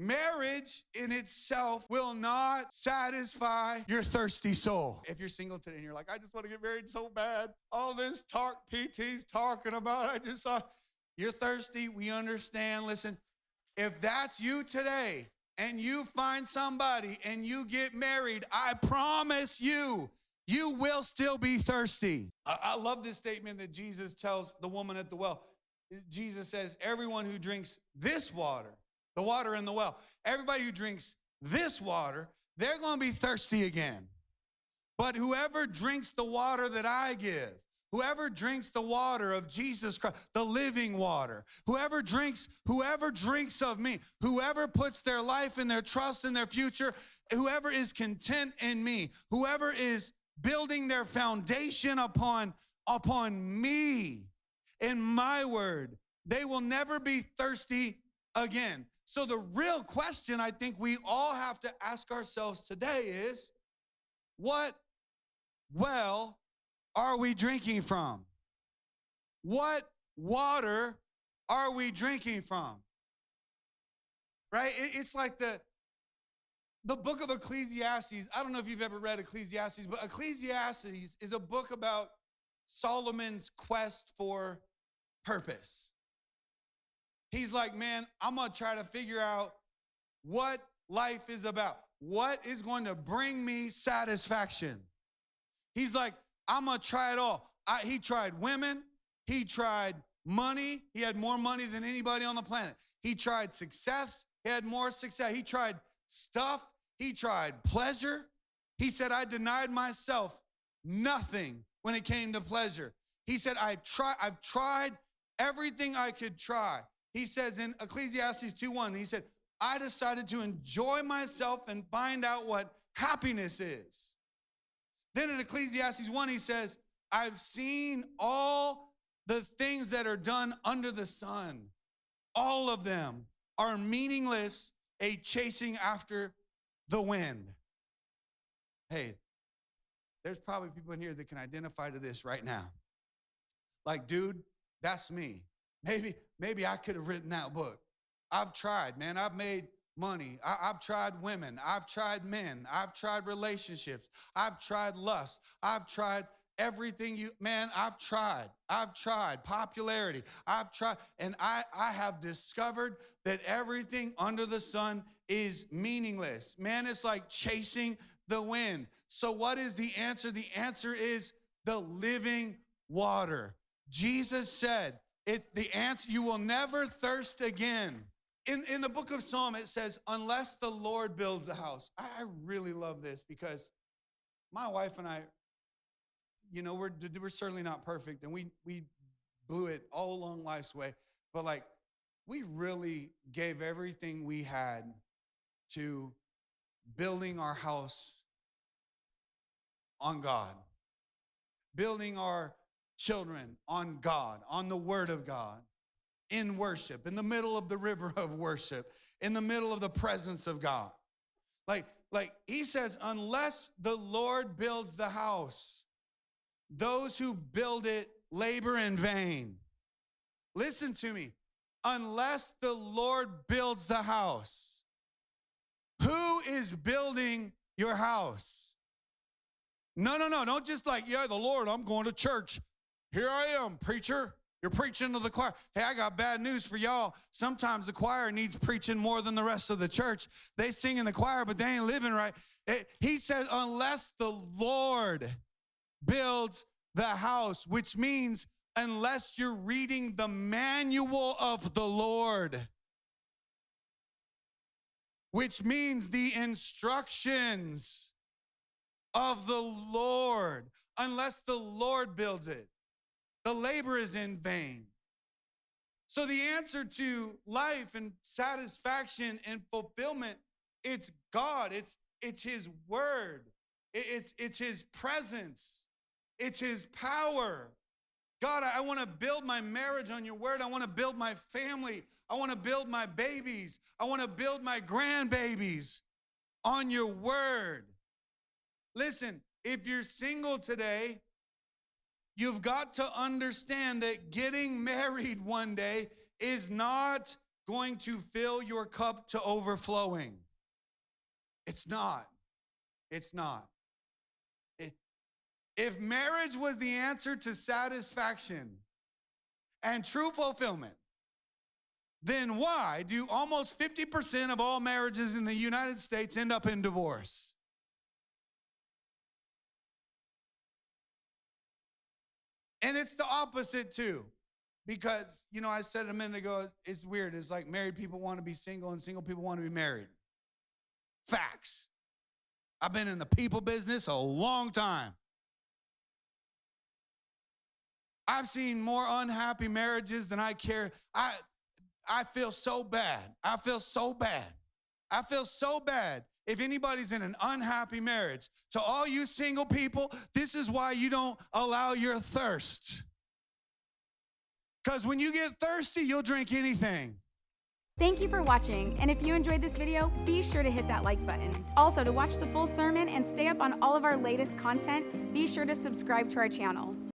Marriage in itself will not satisfy your thirsty soul. If you're single today and you're like, I just want to get married so bad, all this talk PT's talking about, you're thirsty, we understand. Listen, if that's you today and you find somebody and you get married, I promise you, you will still be thirsty. I love this statement that Jesus tells the woman at the well. Jesus says, everyone who drinks this water, the water in the well, everybody who drinks this water, they're going to be thirsty again. But whoever drinks the water that I give, whoever drinks the water of Jesus Christ, the living water, whoever drinks of me, whoever puts their life and their trust in their future, whoever is content in me, whoever is building their foundation upon me, in my word, they will never be thirsty again. So the real question I think we all have to ask ourselves today is, what well are we drinking from? What water are we drinking from? Right? It's like the book of Ecclesiastes. I don't know if you've ever read Ecclesiastes, but Ecclesiastes is a book about Solomon's quest for purpose. He's like, man, I'm going to try to figure out what life is about. What is going to bring me satisfaction? He's like, I'm going to try it all. He tried women. He tried money. He had more money than anybody on the planet. He tried success. He had more success. He tried stuff. He tried pleasure. He said, I denied myself nothing when it came to pleasure. He said, I've tried everything I could try. He says in Ecclesiastes 2:1, he said, I decided to enjoy myself and find out what happiness is. Then in Ecclesiastes 1, he says, I've seen all the things that are done under the sun. All of them are meaningless, a chasing after the wind. Hey, there's probably people in here that can identify to this right now. Like, dude, that's me. Maybe I could have written that book. I've tried, man. I've made money. I've tried women. I've tried men. I've tried relationships. I've tried lust. I've tried everything I've tried. I've tried popularity. I've tried, and I have discovered that everything under the sun is meaningless. Man, it's like chasing the wind. So what is the answer? The answer is the living water. Jesus said, the answer, you will never thirst again. In the book of Psalm, it says, unless the Lord builds the house. I really love this because my wife and I, we're certainly not perfect, and we blew it all along life's way. But like, we really gave everything we had to building our house on God, building our children on God, on the word of God, in worship, in the middle of the river of worship, in the middle of the presence of God. Like he says, unless the Lord builds the house, those who build it labor in vain. Listen to me. Unless the Lord builds the house, who is building your house? No. Don't just like, yeah, the Lord, I'm going to church. Here I am, preacher. You're preaching to the choir. Hey, I got bad news for y'all. Sometimes the choir needs preaching more than the rest of the church. They sing in the choir, but they ain't living right. He says, unless the Lord builds the house, which means unless you're reading the manual of the Lord, which means the instructions of the Lord, unless the Lord builds it, the labor is in vain. So the answer to life and satisfaction and fulfillment, it's God. It's his word. It's his presence. It's his power. God, I want to build my marriage on your word. I want to build my family. I want to build my babies. I want to build my grandbabies on your word. Listen, if you're single today, you've got to understand that getting married one day is not going to fill your cup to overflowing. It's not. It's not. If marriage was the answer to satisfaction and true fulfillment, then why do almost 50% of all marriages in the United States end up in divorce? And it's the opposite too. Because, I said a minute ago, it's weird. It's like married people want to be single and single people want to be married. Facts. I've been in the people business a long time. I've seen more unhappy marriages than I care. I feel so bad. I feel so bad. I feel so bad if anybody's in an unhappy marriage. To all you single people, this is why you don't allow your thirst. Because when you get thirsty, you'll drink anything. Thank you for watching, and if you enjoyed this video, be sure to hit that like button. Also, to watch the full sermon and stay up on all of our latest content, be sure to subscribe to our channel.